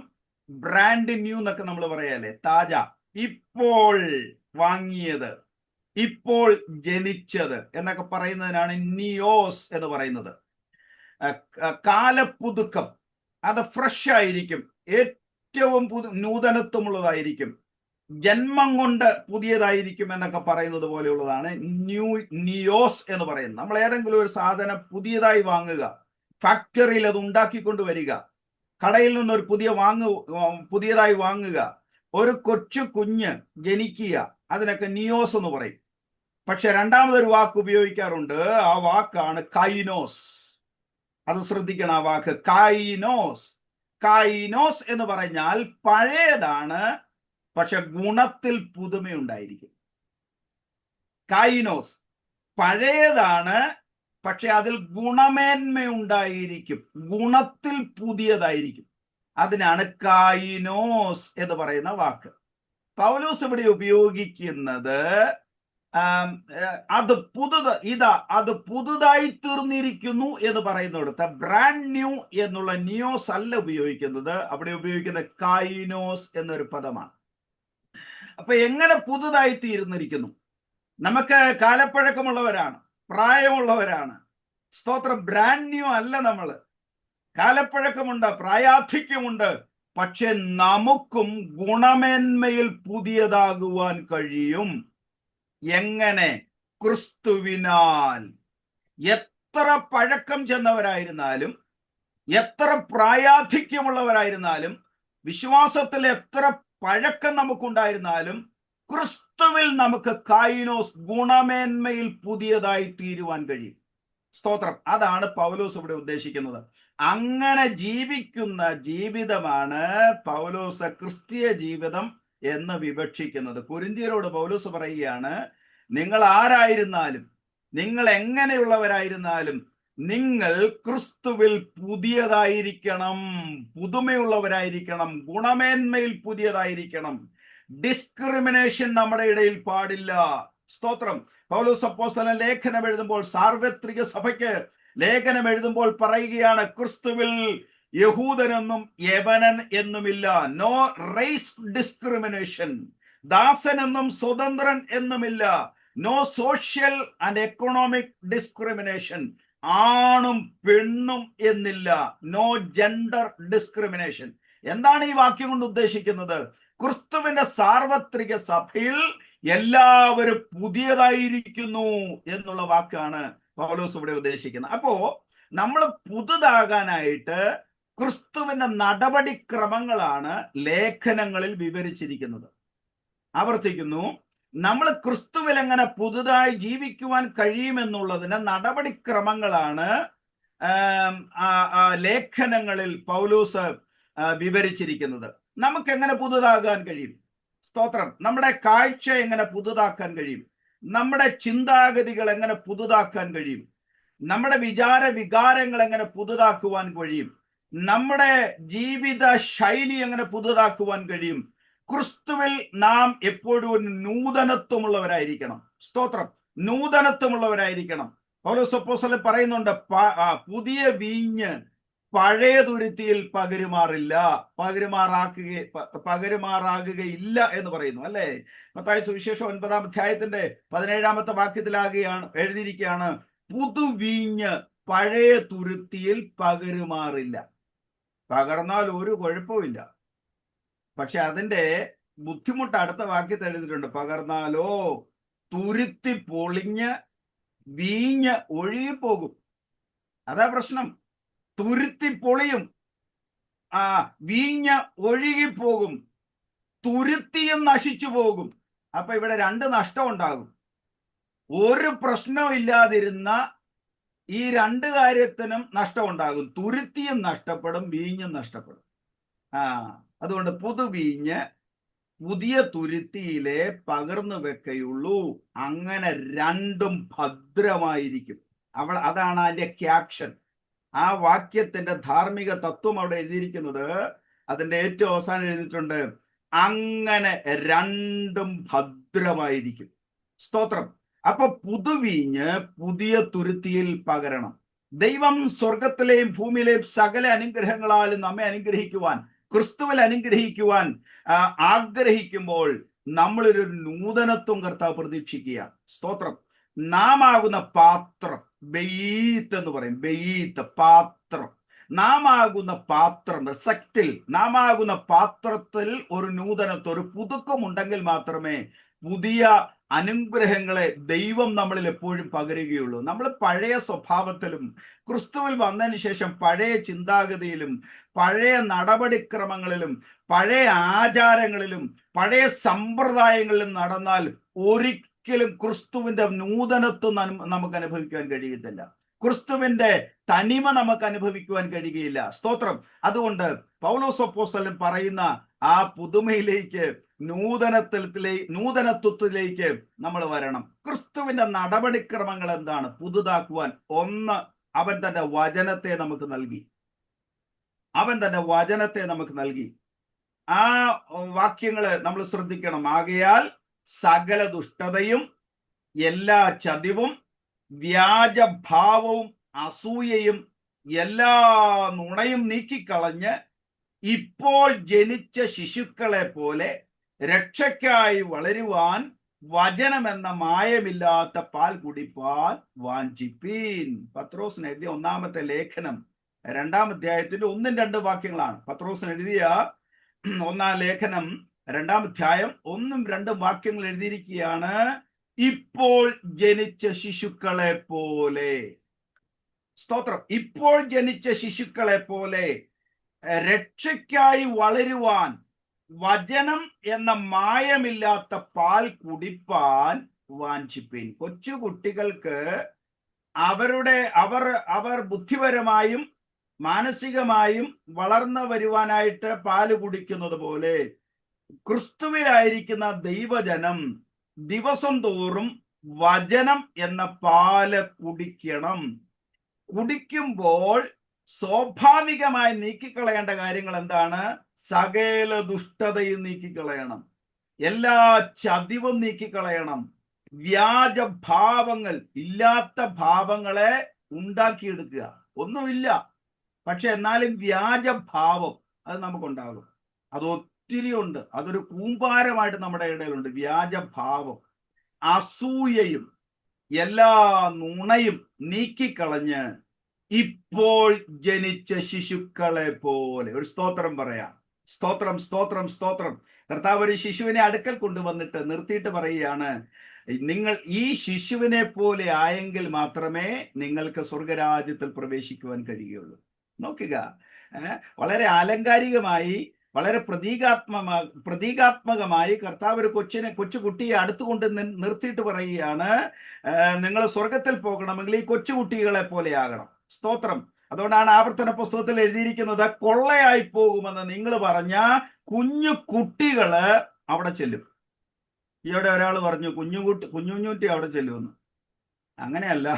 ബ്രാൻഡ് ന്യൂ എന്നൊക്കെ നമ്മൾ പറയാല്ലേ, താജ, ഇപ്പോൾ വാങ്ങിയത്, ഇപ്പോൾ ജനിച്ചത് എന്നൊക്കെ പറയുന്നതിനാണ് നിയോസ് എന്ന് പറയുന്നത്. കാലപ്പുതുക്കം, അത് ഫ്രഷ് ആയിരിക്കും, ഏറ്റവും നൂതനത്വമുള്ളതായിരിക്കും, ജന്മം കൊണ്ട് പുതിയതായിരിക്കും എന്നൊക്കെ പറയുന്നത് പോലെയുള്ളതാണ് നിയോസ് എന്ന് പറയുന്നത്. നമ്മൾ ഏതെങ്കിലും ഒരു സാധനം പുതിയതായി വാങ്ങുക, ഫാക്ടറിയിൽ അത് ഉണ്ടാക്കിക്കൊണ്ട് വരിക, കടയിൽ നിന്നൊരു പുതിയതായി വാങ്ങുക, ഒരു കൊച്ചു കുഞ്ഞ് ജനിക്കുക, അതിനൊക്കെ നിയോസ് എന്ന് പറയും. പക്ഷെ രണ്ടാമതൊരു വാക്ക് ഉപയോഗിക്കാറുണ്ട്, ആ വാക്കാണ് കൈനോസ്. അത് ശ്രദ്ധിക്കണം, ആ വാക്ക് കൈനോസ്. കൈനോസ് എന്ന് പറഞ്ഞാൽ പഴയതാണ്, പക്ഷെ ഗുണത്തിൽ പുതുമയുണ്ടായിരിക്കും. കൈനോസ് പഴയതാണ്, പക്ഷെ അതിൽ ഗുണമേന്മയുണ്ടായിരിക്കും, ഗുണത്തിൽ പുതിയതായിരിക്കും. അതിനാണ് കൈനോസ് എന്ന് പറയുന്ന വാക്ക്. പൗലോസ് ഇവിടെ ഉപയോഗിക്കുന്നത് അത് പുതുതായി തീർന്നിരിക്കുന്നു എന്ന് പറയുന്നിടത്ത് ബ്രാൻഡ് ന്യൂ എന്നുള്ള നിയോസ് അല്ല ഉപയോഗിക്കുന്നത്, അവിടെ ഉപയോഗിക്കുന്ന കൈനോസ് എന്നൊരു പദമാണ്. അപ്പൊ എങ്ങനെ പുതുതായി തീർന്നിരിക്കുന്നു? നമുക്ക് കാലപ്പഴക്കമുള്ളവരാണ്, പ്രായമുള്ളവരാണ്, സ്തോത്രം. ബ്രാൻഡ് ന്യൂ അല്ല നമ്മള്. കാലപ്പഴക്കമുണ്ട്, പ്രായാധിക്യമുണ്ട്, പക്ഷെ നമുക്കും ഗുണമേന്മയിൽ പുതിയതാകുവാൻ കഴിയും. എങ്ങനെ? ക്രിസ്തുവിനാൽ. എത്ര പഴക്കം ചെന്നവരായിരുന്നാലും, എത്ര പ്രായാധിക്യമുള്ളവരായിരുന്നാലും, വിശ്വാസത്തിൽ എത്ര പഴക്കം നമുക്കുണ്ടായിരുന്നാലും, ക്രിസ്തുവിൽ നമുക്ക് കൈനോസ്, ഗുണമേന്മയിൽ പുതിയതായി തീരുവാൻ കഴിയും. സ്തോത്രം. അതാണ് പൗലോസ് ഇവിടെ ഉദ്ദേശിക്കുന്നത്. അങ്ങനെ ജീവിക്കുന്ന ജീവിതമാണ് പൗലോസ് ക്രിസ്തീയ ജീവിതം എന്ന് വിവക്ഷിക്കുന്നത്. കൊരിന്ത്യരോട് പൗലോസ് പറയുകയാണ്, നിങ്ങൾ ആരായിരുന്നാലും, നിങ്ങൾ എങ്ങനെയുള്ളവരായിരുന്നാലും, നിങ്ങൾ ക്രിസ്തുവിൽ പുതിയതായിരിക്കണം, പുതുമയുള്ളവരായിരിക്കണം, ഗുണമേന്മയിൽ പുതിയതായിരിക്കണം. ഡിസ്ക്രിമിനേഷൻ നമ്മുടെ ഇടയിൽ പാടില്ല. സ്തോത്രം. പൗലോസ് അപ്പോസ്തലൻ ലേഖനം എഴുതുമ്പോൾ, സാർവത്രിക സഭയ്ക്ക് ലേഖനം എഴുതുമ്പോൾ പറയുകയാണ്, ക്രിസ്തുവിൽ യഹൂദനെന്നും യവനൻ എന്നുമില്ല. No race discrimination. ദാസനെന്നും സ്വതന്ത്രൻ എന്നുമില്ല. No social and economic discrimination. ആണും പെണ്ണും എന്നില്ല. No gender discrimination. എന്താണ് ഈ വാക്യം കൊണ്ട് ഉദ്ദേശിക്കുന്നത്? ക്രിസ്തുവിന്റെ സാർവത്രിക സഭയിൽ എല്ലാവരും പുതിയതായിരിക്കുന്നു എന്നുള്ള വാക്കാണ് പൗലോസ് ഇവിടെ ഉദ്ദേശിക്കുന്നത്. അപ്പോ നമ്മൾ പുതുതാകാനായിട്ട് ക്രിസ്തുവിന്റെ നടപടിക്രമങ്ങളാണ് ലേഖനങ്ങളിൽ വിവരിച്ചിരിക്കുന്നത്. ആവർത്തിക്കുന്നു, നമ്മൾ ക്രിസ്തുവിൽ എങ്ങനെ പുതുതായി ജീവിക്കുവാൻ കഴിയുമെന്നുള്ളതിന് നടപടിക്രമങ്ങളാണ് ലേഖനങ്ങളിൽ പൗലോസ് വിവരിച്ചിരിക്കുന്നത്. നമുക്ക് എങ്ങനെ പുതുതാകാൻ കഴിയും? സ്തോത്രം. നമ്മുടെ കാഴ്ച എങ്ങനെ പുതുതാക്കാൻ കഴിയും? നമ്മുടെ ചിന്താഗതികൾ എങ്ങനെ പുതുതാക്കാൻ കഴിയും? നമ്മുടെ വികാരങ്ങൾ എങ്ങനെ പുതുതാക്കുവാൻ കഴിയും? നമ്മുടെ ജീവിത ശൈലി എങ്ങനെ പുതുതാക്കുവാൻ കഴിയും? ക്രിസ്തുവിൽ നാം എപ്പോഴും ഒരു നൂതനത്വമുള്ളവരായിരിക്കണം. സ്തോത്രം. നൂതനത്വമുള്ളവരായിരിക്കണം. പൗലോസ് അപ്പോസ്തലൻ പറയുന്നുണ്ട്, പുതിയ വീഞ്ഞ് പഴയ തുരുത്തിയിൽ പകരുമാറാകുകയില്ല എന്ന് പറയുന്നു, അല്ലേ? മത്തായി സുവിശേഷം 9-ാം അധ്യായത്തിന്റെ 17-ാമത്തെ വാക്യത്തിലാകുകയാണ്, എഴുതിയിരിക്കുകയാണ്, പുതുവീഞ്ഞ് പഴയ തുരുത്തിയിൽ പകരുമാറില്ല. പകർന്നാൽ ഒരു കുഴപ്പമില്ല. പക്ഷെ അതിന്റെ ബുദ്ധിമുട്ട് അടുത്ത വാക്യത്തിൽ എഴുതിയിട്ടുണ്ട്, പകർന്നാലോ തുരുത്തി പൊളിഞ്ഞ് വീഞ്ഞ് ഒഴുകിപ്പോകും. അതാ പ്രശ്നം. തുരുത്തി പൊളിയും, വീഞ്ഞ് ഒഴുകിപ്പോകും, തുരുത്തിയും നശിച്ചു പോകും. അപ്പൊ ഇവിടെ രണ്ട് നഷ്ടം ഉണ്ടാകും. ഒരു പ്രശ്നവും ഇല്ലാതിരുന്ന ഈ രണ്ട് കാര്യത്തിനും നഷ്ടം ഉണ്ടാകും. തുരുത്തിയും നഷ്ടപ്പെടും, വീഞ്ഞും നഷ്ടപ്പെടും. അതുകൊണ്ട് പുതുവീഞ്ഞ് പുതിയ തുരുത്തിയിലെ പകർന്നു വെക്കയുള്ളൂ. അങ്ങനെ രണ്ടും ഭദ്രമായിരിക്കും. അതാണ് അതിന്റെ ക്യാപ്ഷൻ. ആ വാക്യത്തിന്റെ ധാർമ്മിക തത്വം അവിടെ എഴുതിയിരിക്കുന്നത്. അതിന്റെ ഏറ്റവും അവസാനം എഴുതിയിട്ടുണ്ട്, അങ്ങനെ രണ്ടും ഭദ്രമായിരിക്കും. സ്തോത്രം. അപ്പൊ പുതുവീഞ്ഞ് പുതിയ തുരുത്തിയിൽ പകരണം. ദൈവം സ്വർഗത്തിലെയും ഭൂമിയിലെയും സകല അനുഗ്രഹങ്ങളാലും നമ്മെ അനുഗ്രഹിക്കുവാൻ, ക്രിസ്തുവിൽ അനുഗ്രഹിക്കുവാൻ ആഗ്രഹിക്കുമ്പോൾ നമ്മളൊരു നൂതനത്വം കർത്താവ് പ്രതീക്ഷിക്കുക. സ്തോത്രം. നാം ആകുന്ന പാത്രം, ബെയ്ത്ത് എന്ന് പറയും. ബെയ്ത്ത്, പാത്രം. നാം ആകുന്ന പാത്രം, സെക്റ്റിൽ നാം ആകുന്ന പാത്രത്തിൽ ഒരു നൂതനത്വം, ഒരു പുതുക്കം ഉണ്ടെങ്കിൽ മാത്രമേ പുതിയ അനുഗ്രഹങ്ങളെ ദൈവം നമ്മളിൽ എപ്പോഴും പകരുകയുള്ളൂ. നമ്മൾ പഴയ സ്വഭാവത്തിലും ക്രിസ്തുവിൽ വന്നതിന് ശേഷം പഴയ ചിന്താഗതിയിലും പഴയ നടപടിക്രമങ്ങളിലും പഴയ ആചാരങ്ങളിലും പഴയ സമ്പ്രദായങ്ങളിലും നടന്നാൽ ഒരിക്കലും ക്രിസ്തുവിന്റെ നൂതനത്വം നമുക്ക് അനുഭവിക്കാൻ കഴിയത്തില്ല. ക്രിസ്തുവിന്റെ തനിമ നമുക്ക് അനുഭവിക്കുവാൻ കഴിയുകയില്ല. സ്തോത്രം. അതുകൊണ്ട് പൗലോസ് അപ്പോസ്തലൻ പറയുന്ന ആ പുതുമയിലേക്ക്, നൂതനത്വത്തിലേക്ക് നമ്മൾ വരണം. ക്രിസ്തുവിന്റെ നടപടിക്രമങ്ങൾ എന്താണ്? പുതുതാക്കുവാൻ ഒന്ന്, അവൻ തന്റെ വചനത്തെ നമുക്ക് നൽകി. അവൻ തന്റെ വചനത്തെ നമുക്ക് നൽകി. ആ വാക്യങ്ങള് നമ്മൾ ശ്രദ്ധിക്കണം. ആകയാൽ സകല ദുഷ്ടതയും എല്ലാ ചതിവും വ്യാജഭാവവും അസൂയയും എല്ലാ നുണയും നീക്കിക്കളഞ്ഞ് ഇപ്പോൾ ജനിച്ച ശിശുക്കളെ പോലെ രക്ഷയ്ക്കായി വളരുവാൻ വചനമെന്ന മായമില്ലാത്ത പാൽ കുടിപ്പാൻ വാഞ്ചിപ്പീൻ. പത്രോസിന് എഴുതിയ ഒന്നാമത്തെ ലേഖനം 2-ാം അധ്യായത്തിന്റെ 1-2 വാക്യങ്ങളാണ്. പത്രോസിന് എഴുതിയ 1-ാം ലേഖനം 2-ാം അധ്യായം 1-2 വാക്യങ്ങൾ എഴുതിയിരിക്കുകയാണ്. ഇപ്പോൾ ജനിച്ച ശിശുക്കളെ പോലെ. സ്തോത്രം. ഇപ്പോൾ ജനിച്ച ശിശുക്കളെ പോലെ രക്ഷയ്ക്കായി വളരുവാൻ വചനം എന്ന മായമില്ലാത്ത പാൽ കുടിപ്പാൻ വാഞ്ചിപ്പീൻ. കൊച്ചു കുട്ടികൾക്ക് അവർ ബുദ്ധിപരമായും മാനസികമായും വളർന്നു വരുവാനായിട്ട് പാല് കുടിക്കുന്നത് പോലെ ക്രിസ്തുവിലായിരിക്കുന്ന ദൈവജനം ദിവസം തോറും വചനം എന്ന പാല് കുടിക്കണം. കുടിക്കുമ്പോൾ സ്വാഭാവികമായി നീക്കിക്കളയേണ്ട കാര്യങ്ങൾ എന്താണ്? സകല ദുഷ്ടതയും നീക്കിക്കളയണം, എല്ലാ ചതിവും നീക്കിക്കളയണം, വ്യാജഭാവങ്ങൾ, ഇല്ലാത്ത ഭാവങ്ങളെ ഉണ്ടാക്കിയെടുക്കുക. ഒന്നുമില്ല, പക്ഷെ എന്നാലും വ്യാജഭാവം അത് നമുക്കുണ്ടാകും. അത് ഒത്തിരി ഉണ്ട്. അതൊരു കൂമ്പാരമായിട്ട് നമ്മുടെ ഇടയിലുണ്ട്. വ്യാജഭാവം, അസൂയയും എല്ലാ നുണയും നീക്കിക്കളഞ്ഞ് ഇപ്പോൾ ജനിച്ച ശിശുക്കളെ പോലെ. ഒരു സ്തോത്രം പറയാം. സ്തോത്രം, സ്തോത്രം, സ്തോത്രം. കർത്താവ് ഒരു ശിശുവിനെ അടുക്കൽ കൊണ്ടുവന്നിട്ട് നിർത്തിയിട്ട് പറയുകയാണ്, നിങ്ങൾ ഈ ശിശുവിനെ പോലെ ആയെങ്കിൽ മാത്രമേ നിങ്ങൾക്ക് സ്വർഗരാജ്യത്തിൽ പ്രവേശിക്കുവാൻ കഴിയുകയുള്ളൂ. നോക്കുക, വളരെ ആലങ്കാരികമായി, വളരെ പ്രതീകാത്മകമായി കർത്താവ് ഒരു കൊച്ചുകുട്ടിയെ അടുത്തുകൊണ്ട് നിർത്തിയിട്ട് പറയുകയാണ്, നിങ്ങൾ സ്വർഗത്തിൽ പോകണമെങ്കിൽ ഈ കൊച്ചുകുട്ടികളെ പോലെ ആകണം. സ്തോത്രം. അതുകൊണ്ടാണ് ആവർത്തന പുസ്തകത്തിൽ എഴുതിയിരിക്കുന്നത്, കൊള്ളയായി പോകുമെന്ന് നിങ്ങൾ പറഞ്ഞ കുഞ്ഞു കുട്ടികള് അവിടെ ചെല്ലും. ഈയിടെ ഒരാൾ പറഞ്ഞു കുഞ്ഞുഞ്ഞൂറ്റി അവിടെ ചെല്ലുമെന്ന്. അങ്ങനെയല്ല,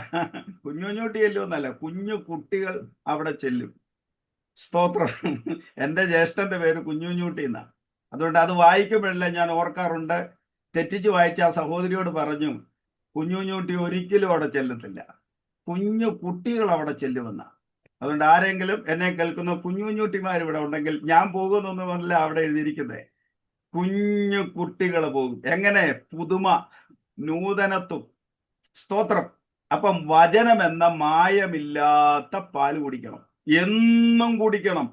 കുഞ്ഞുഞ്ഞൂട്ടി ചെല്ലുമെന്നല്ല, കുഞ്ഞു കുട്ടികൾ അവിടെ ചെല്ലും. സ്തോത്രം. എൻ്റെ ജ്യേഷ്ഠന്റെ പേര് കുഞ്ഞുഞ്ഞൂട്ടി എന്നാണ്. അതുകൊണ്ട് അത് വായിക്കുമ്പോഴെല്ലാം ഞാൻ ഓർക്കാറുണ്ട്. തെറ്റിച്ച് വായിച്ച ആ സഹോദരിയോട് പറഞ്ഞു, കുഞ്ഞുഞ്ഞൂട്ടി ഒരിക്കലും അവിടെ ചെല്ലത്തില്ല, കുഞ്ഞു കുട്ടികൾ അവിടെ ചെല്ലുമെന്ന. അതുകൊണ്ട് ആരെങ്കിലും എന്നെ കേൾക്കുന്ന കുഞ്ഞുഞ്ഞൂട്ടിമാർ ഇവിടെ ഉണ്ടെങ്കിൽ, ഞാൻ പോകുന്നൊന്നുമല്ല അവിടെ എഴുതിയിരിക്കുന്നത്, കുഞ്ഞു കുട്ടികൾ പോകും. എങ്ങനെ? പുതുമ, നൂതനത്വം. സ്തോത്രം. അപ്പം വചനം എന്ന മായമില്ലാത്ത പാല് കുടിക്കണം, എന്നും കുടിക്കണം.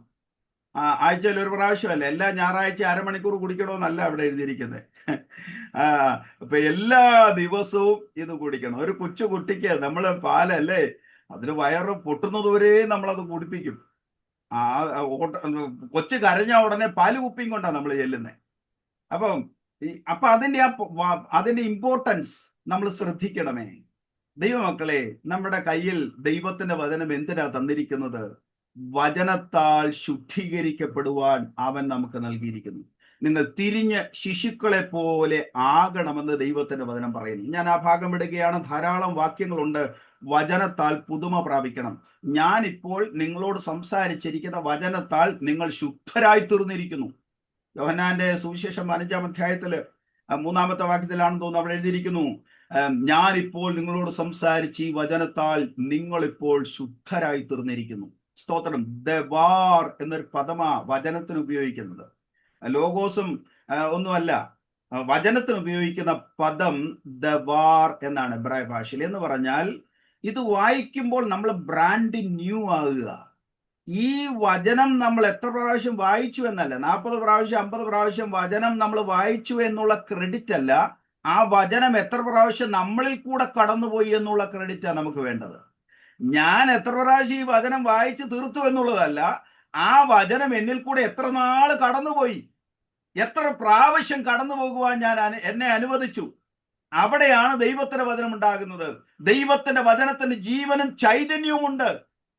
ആഴ്ചയിൽ ഒരു പ്രാവശ്യമല്ല, എല്ലാ ഞായറാഴ്ച അരമണിക്കൂർ കുടിക്കണമെന്നല്ല അവിടെ എഴുതിയിരിക്കുന്നത്. അപ്പൊ എല്ലാ ദിവസവും ഇത് കുടിക്കണം. ഒരു കൊച്ചു കുട്ടിക്ക് നമ്മൾ പാലല്ലേ, അതിന് വയറ് പൊട്ടുന്നതുവരെ നമ്മളത് കുടിപ്പിക്കും. കൊച്ചു കരഞ്ഞ ഉടനെ പാല് കുപ്പിയും കൊണ്ടാണ് നമ്മൾ ചെല്ലുന്നത്. അപ്പൊ അതിന്റെ ഇമ്പോർട്ടൻസ് നമ്മൾ ശ്രദ്ധിക്കണമേ. ദൈവമക്കളെ, നമ്മുടെ കയ്യിൽ ദൈവത്തിന്റെ വചനം എന്തിനാ തന്നിരിക്കുന്നത്? വചനത്താൽ ശുദ്ധീകരിക്കപ്പെടുവാൻ അവൻ നമുക്ക് നൽകിയിരിക്കുന്നു. നിങ്ങൾ തിരിഞ്ഞ് ശിശുക്കളെ പോലെ ആകണമെന്ന് ദൈവത്തിന്റെ വചനം പറയുന്നു. ഞാൻ ആ ഭാഗം വിടുകയാണ്. ധാരാളം വാക്യങ്ങളുണ്ട്. വചനത്താൽ പുതുമ പ്രാപിക്കണം. ഞാൻ ഇപ്പോൾ നിങ്ങളോട് സംസാരിച്ചിരിക്കുന്ന വചനത്താൽ നിങ്ങൾ ശുദ്ധരായി തീർന്നിരിക്കുന്നു. യോഹന്നാന്റെ സുവിശേഷം 5-ാം അധ്യായത്തില് 3-ാമത്തെ വാക്യത്തിലാണെന്ന് തോന്നുന്നു, അവിടെ എഴുതിയിരിക്കുന്നു, ഞാനിപ്പോൾ നിങ്ങളോട് സംസാരിച്ച് ഈ വചനത്താൽ നിങ്ങളിപ്പോൾ ശുദ്ധരായി തീർന്നിരിക്കുന്നു. സ്തോത്രം. ദവാർ എന്നൊരു പദമാ വചനത്തിന് ഉപയോഗിക്കുന്നത്. ലോഗോസും ഒന്നുമല്ല. വചനത്തിന് ഉപയോഗിക്കുന്ന പദം ദവാർ എന്നാണ് എബ്രായ ഭാഷയിൽ. എന്ന് പറഞ്ഞാൽ ഇത് വായിക്കുമ്പോൾ നമ്മൾ ബ്രാൻഡ് ന്യൂ ആകുക. ഈ വചനം നമ്മൾ എത്ര പ്രാവശ്യം വായിച്ചു എന്നല്ല, 40 പ്രാവശ്യം 50 പ്രാവശ്യം വചനം നമ്മൾ വായിച്ചു എന്നുള്ള ക്രെഡിറ്റ് അല്ല, ആ വചനം എത്ര പ്രാവശ്യം നമ്മളിൽ കൂടെ കടന്നുപോയി എന്നുള്ള ക്രെഡിറ്റാണ് നമുക്ക് വേണ്ടത്. ഞാൻ എത്ര പ്രാവശ്യം ഈ വചനം വായിച്ച് തീർത്തു എന്നുള്ളതല്ല, ആ വചനം എന്നിൽ കൂടെ എത്ര നാൾ കടന്നുപോയി, എത്ര പ്രാവശ്യം കടന്നു പോകുവാൻ എന്നെ അനുവദിച്ചു. അവിടെയാണ് ദൈവത്തിന്റെ വചനം ഉണ്ടാകുന്നത്. ദൈവത്തിന്റെ വചനത്തിന് ജീവനും ചൈതന്യവും ഉണ്ട്.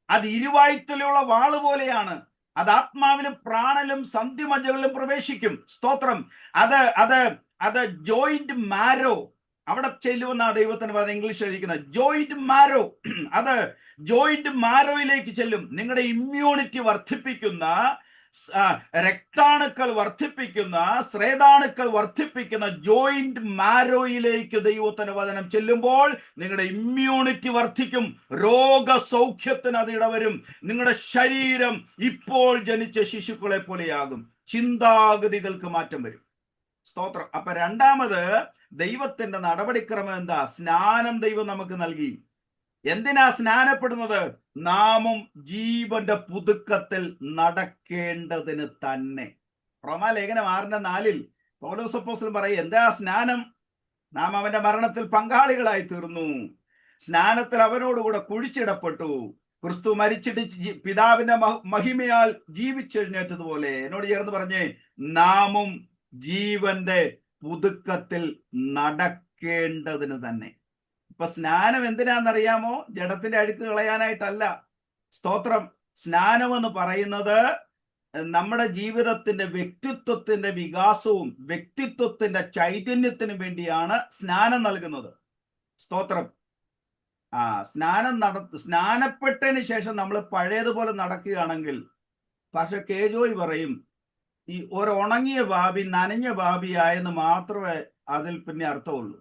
അത് ഇരുവായ്ത്തലുള്ള വാള് പോലെയാണ്. അത് ആത്മാവിലും പ്രാണലും സന്ധിമജ്ജകളിലും പ്രവേശിക്കും. സ്തോത്രം. അത് അത് അത് ജോയിന്റ് മാരോ, അവിടെ ചെല്ലുമെന്ന ദൈവത്തിന് പറയുന്നത്, ഇംഗ്ലീഷ് എഴുതിക്കുന്നത് ജോയിന്റ് മാരോ. അത് ജോയിന്റ് മാരോയിലേക്ക് ചെല്ലും. നിങ്ങളുടെ ഇമ്മ്യൂണിറ്റി വർദ്ധിപ്പിക്കുന്ന, രക്താണുക്കൾ വർദ്ധിപ്പിക്കുന്ന, ശ്രേതാണുക്കൾ വർദ്ധിപ്പിക്കുന്ന ജോയിന്റ് മാരോയിലേക്ക് ദൈവത്തിന്റെ വചനം ചെല്ലുമ്പോൾ നിങ്ങളുടെ ഇമ്മ്യൂണിറ്റി വർദ്ധിക്കും. രോഗസൗഖ്യത്തിന് അത് ഇടവരും. നിങ്ങളുടെ ശരീരം ഇപ്പോൾ ജനിച്ച ശിശുക്കളെ പോലെയാകും. ചിന്താഗതികൾക്ക് മാറ്റം വരും. സ്തോത്രം. അപ്പൊ രണ്ടാമത് ദൈവത്തിന്റെ നടപടിക്രമം എന്താ? സ്നാനം ദൈവം നമുക്ക് നൽകി. എന്തിനാ സ്നാനപ്പെടുന്നത്? നാമും ജീവന്റെ പുതുക്കത്തിൽ നടക്കേണ്ടതിന് തന്നെ. റോമാലേഖനം 6:4 പൗലോസ് അപ്പോസ്തലൻ പറയും, എന്താ സ്നാനം? നാം അവന്റെ മരണത്തിൽ പങ്കാളികളായി തീർന്നു. സ്നാനത്തിൽ അവനോടുകൂടെ കുഴിച്ചിടപ്പെട്ടു. ക്രിസ്തു മരിച്ചിട്ട് പിതാവിന്റെ മഹിമയാൽ ജീവിച്ചെഴുന്നേറ്റതുപോലെ, എന്നോട് ചേർന്ന് പറഞ്ഞേ, നാമും ജീവന്റെ പുതുക്കത്തിൽ നടക്കേണ്ടതിന് തന്നെ. ഇപ്പൊ സ്നാനം എന്തിനാണെന്നറിയാമോ? ജഡത്തിന്റെ അഴുക്ക് കളയാനായിട്ടല്ല. സ്തോത്രം. സ്നാനം എന്ന് പറയുന്നത് നമ്മുടെ ജീവിതത്തിന്റെ വ്യക്തിത്വത്തിന്റെ വികാസവും വ്യക്തിത്വത്തിന്റെ ചൈതന്യത്തിനും വേണ്ടിയാണ് സ്നാനം നൽകുന്നത്. സ്തോത്രം. സ്നാനപ്പെട്ടതിന് ശേഷം നമ്മൾ പഴയതുപോലെ നടക്കുകയാണെങ്കിൽ, പക്ഷെ കേജോയ് പറയും, ഈ ഒരു ഉണങ്ങിയ ഭാവി നനഞ്ഞ ഭാവിയായെന്ന് മാത്രമേ അതിൽ പിന്നെ അർത്ഥമുള്ളൂ.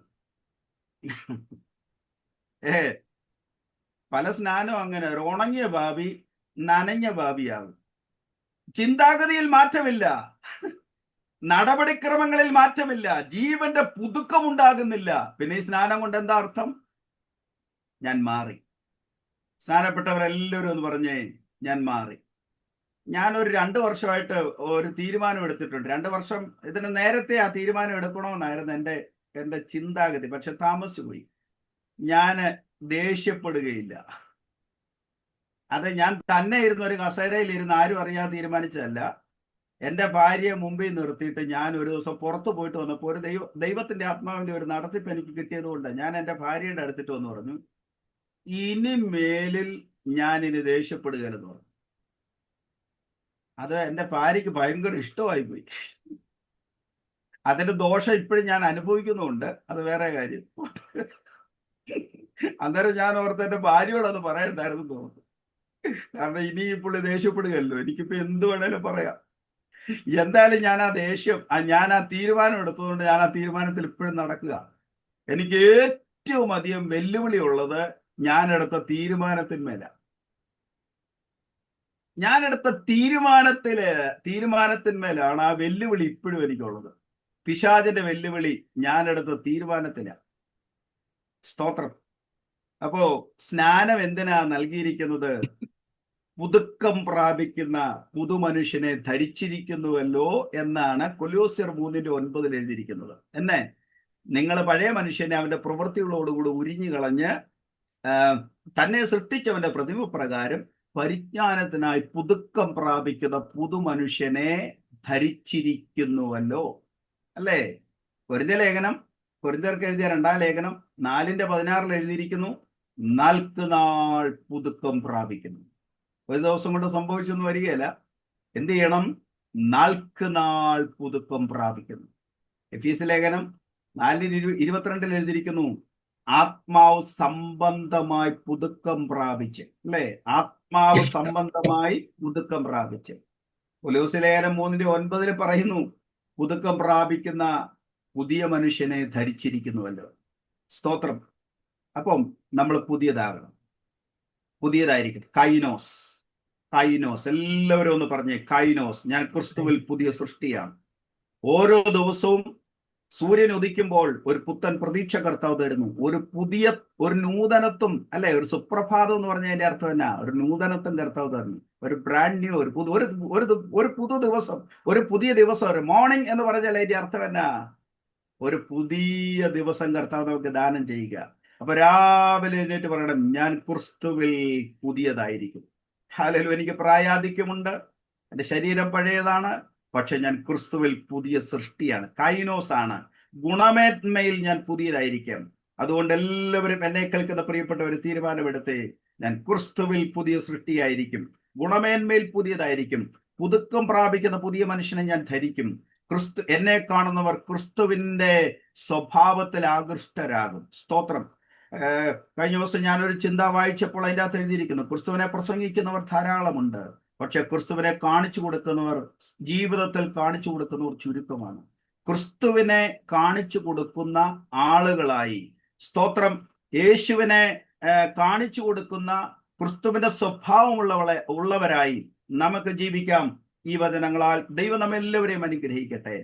പല സ്നാനവും അങ്ങനെ, ഒരു ഉണങ്ങിയ ഭാവി നനഞ്ഞ ഭാവിയാകും. ചിന്താഗതിയിൽ മാറ്റമില്ല, നടപടിക്രമങ്ങളിൽ മാറ്റമില്ല, ജീവന്റെ പുതുക്കം ഉണ്ടാകുന്നില്ല. പിന്നെ ഈ സ്നാനം കൊണ്ട് എന്താ അർത്ഥം? ഞാൻ മാറി. സ്നാനപ്പെട്ടവരെല്ലാവരും ഒന്ന് പറഞ്ഞേ, ഞാൻ മാറി. ഞാനൊരു 2 വർഷമായിട്ട് ഒരു തീരുമാനം എടുത്തിട്ടുണ്ട്. 2 വർഷം ഇതിന് നേരത്തെ ആ തീരുമാനം എടുക്കണമെന്നായിരുന്നു എൻ്റെ ചിന്താഗതി. പക്ഷെ താമസിച്ചു പോയി. ഞാൻ ദേഷ്യപ്പെടുകയില്ല. അത് ഞാൻ തന്നെ ഇരുന്ന ഒരു കസേരയിൽ ഇരുന്ന് ആരും അറിയാതെ തീരുമാനിച്ചതല്ല. എൻ്റെ ഭാര്യയെ മുമ്പിൽ നിർത്തിയിട്ട് ഞാൻ ഒരു ദിവസം പുറത്തു പോയിട്ട് വന്നപ്പോൾ ഒരു ദൈവത്തിന്റെ ആത്മാവിന്റെ ഒരു നടത്തിപ്പ് എനിക്ക് കിട്ടിയത് കൊണ്ട് ഞാൻ എൻ്റെ ഭാര്യയുടെ അടുത്തിട്ട് വന്ന് പറഞ്ഞു, ഇനി മേലിൽ ഞാൻ ഇനി ദേഷ്യപ്പെടുകയെന്ന് പറഞ്ഞു. അത് എൻ്റെ ഭാര്യയ്ക്ക് ഭയങ്കര ഇഷ്ടമായി പോയി. അതിന്റെ ദോഷം ഇപ്പോഴും ഞാൻ അനുഭവിക്കുന്നുണ്ട്, അത് വേറെ കാര്യം. അന്നേരം ഞാൻ ഓർത്ത് എൻ്റെ ഭാര്യയോട് അത് പറയണ്ടായിരുന്നു തോന്നുന്നു. കാരണം ഇനി പുള്ളി ദേഷ്യപ്പെടുകയല്ലോ, എനിക്കിപ്പോ എന്ത് വേണേലും പറയാം. എന്തായാലും ഞാൻ ആ തീരുമാനം എടുത്തതുകൊണ്ട് ഞാൻ ആ തീരുമാനത്തിൽ ഇപ്പോഴും നടക്കുക. എനിക്ക് ഏറ്റവും അധികം വെല്ലുവിളി ഉള്ളത് ഞാനെടുത്ത തീരുമാനത്തിന്മേല. ഞാനെടുത്ത തീരുമാനത്തിന്മേലാണ് ആ വെല്ലുവിളി ഇപ്പോഴും എനിക്കുള്ളത്. പിശാചിന്റെ വെല്ലുവിളി ഞാനെടുത്ത തീരുമാനത്തിലാണ്. സ്തോത്രം. അപ്പോ സ്നാനം എന്തിനാ നൽകിയിരിക്കുന്നത്? പുതുക്കം പ്രാപിക്കുന്ന പുതുമനുഷ്യനെ ധരിച്ചിരിക്കുന്നുവല്ലോ എന്നാണ് കൊലോസ്യർ 3:9 എഴുതിയിരിക്കുന്നത്. എന്നെ നിങ്ങൾ പഴയ മനുഷ്യനെ അവന്റെ പ്രവൃത്തികളോടുകൂടി ഉരിഞ്ഞു കളഞ്ഞ് തന്നെ സൃഷ്ടിച്ചവന്റെ പ്രതിമ പ്രകാരം പരിജ്ഞാനത്തിനായി പുതുക്കം പ്രാപിക്കുന്ന പുതുമനുഷ്യനെ ധരിച്ചിരിക്കുന്നുവല്ലോ. അല്ലേ? കൊരിന്ത്യർക്ക് എഴുതിയ 2-ാം ലേഖനം 4:16 എഴുതിയിരിക്കുന്നു, നാൾക്കുനാൾ പുതുക്കം പ്രാപിക്കുന്നു. ഒരു ദിവസം കൊണ്ട് സംഭവിച്ചൊന്നും വരികയല്ല. എന്ത് ചെയ്യണം? നാൾക്കുനാൾ പുതുക്കം പ്രാപിക്കുന്നു. എഫീസ് ലേഖനം 4:22 എഴുതിയിരിക്കുന്നു, ആത്മാവ് സംബന്ധമായി പുതുക്കം പ്രാപിച്ച്. അല്ലേ? ആത്മാവ് സംബന്ധമായി പുതുക്കം പ്രാപിച്ച്. കൊലോസ്യ ലേഖനം 3:9 പറയുന്നു, പുതുക്കം പ്രാപിക്കുന്ന പുതിയ മനുഷ്യനെ ധരിച്ചിരിക്കുന്നുവല്ലോ. സ്തോത്രം. അപ്പം നമ്മൾ പുതിയതായിരിക്കും. കൈനോസ്. എല്ലാവരും ഒന്ന് പറഞ്ഞേ, കൈനോസ്. ഞാൻ ക്രിസ്തുവിൽ പുതിയ സൃഷ്ടിയാണ്. ഓരോ ദിവസവും സൂര്യൻ ഉദിക്കുമ്പോൾ ഒരു പുത്തൻ പ്രതീക്ഷ കർത്താവ് തരുന്നു. ഒരു നൂതനത്വം അല്ലെ, ഒരു സുപ്രഭാതം എന്ന് പറഞ്ഞതിന്റെ അർത്ഥം എന്നാ? ഒരു നൂതനത്വം കർത്താവ് തരുന്നു. ഒരു ബ്രാൻഡ് ന്യൂ, ഒരു പുതു ദിവസം, ഒരു പുതിയ ദിവസം, ഒരു മോർണിംഗ് എന്ന് പറഞ്ഞാൽ അതിന്റെ അർത്ഥം എന്നാ? ഒരു പുതിയ ദിവസം കർത്താവ് നമുക്ക് ദാനം ചെയ്യുക. അപ്പൊ രാവിലെ എഴുന്നേറ്റ് പറയണം, ഞാൻ ക്രിസ്തുവിൽ പുതിയതായിരിക്കും. ഹല്ലേലൂയ. എനിക്ക് പ്രായാധിക്യമുണ്ട്, എൻ്റെ ശരീരം പഴയതാണ്, പക്ഷെ ഞാൻ ക്രിസ്തുവിൽ പുതിയ സൃഷ്ടിയാണ്, കൈനോസ് ആണ്. ഗുണമേന്മയിൽ ഞാൻ പുതിയതായിരിക്കാം. അതുകൊണ്ട് എല്ലാവരും എന്നെ കേൾക്കുന്ന പ്രിയപ്പെട്ടവർ തീരുമാനമെടുത്തേ, ഞാൻ ക്രിസ്തുവിൽ പുതിയ സൃഷ്ടിയായിരിക്കും, ഗുണമേന്മയിൽ പുതിയതായിരിക്കും, പുതുക്കം പ്രാപിക്കുന്ന പുതിയ മനുഷ്യനെ ഞാൻ ധരിക്കും. എന്നെ കാണുന്നവർ ക്രിസ്തുവിന്റെ സ്വഭാവത്തിൽ ആകൃഷ്ടരാകും. സ്തോത്രം. കഴിഞ്ഞ ദിവസം ഞാനൊരു ചിന്ത വായിച്ചപ്പോൾ അതിൻ്റെ അകത്ത് എഴുതിയിരിക്കുന്നു, ക്രിസ്തുവിനെ പ്രസംഗിക്കുന്നവർ ധാരാളമുണ്ട്, പക്ഷെ ക്രിസ്തുവിനെ കാണിച്ചു കൊടുക്കുന്നവർ, ജീവിതത്തിൽ കാണിച്ചു കൊടുക്കുന്നവർ ചുരുക്കമാണ്. ക്രിസ്തുവിനെ കാണിച്ചു കൊടുക്കുന്ന ആളുകളായി, സ്തോത്രം, യേശുവിനെ കാണിച്ചു കൊടുക്കുന്ന ക്രിസ്തുവിന്റെ ഉള്ളവരായി നമുക്ക് ജീവിക്കാം. ഈ വചനങ്ങളാൽ ദൈവം നമ്മെല്ലാവരെയും അനുഗ്രഹിക്കട്ടെ.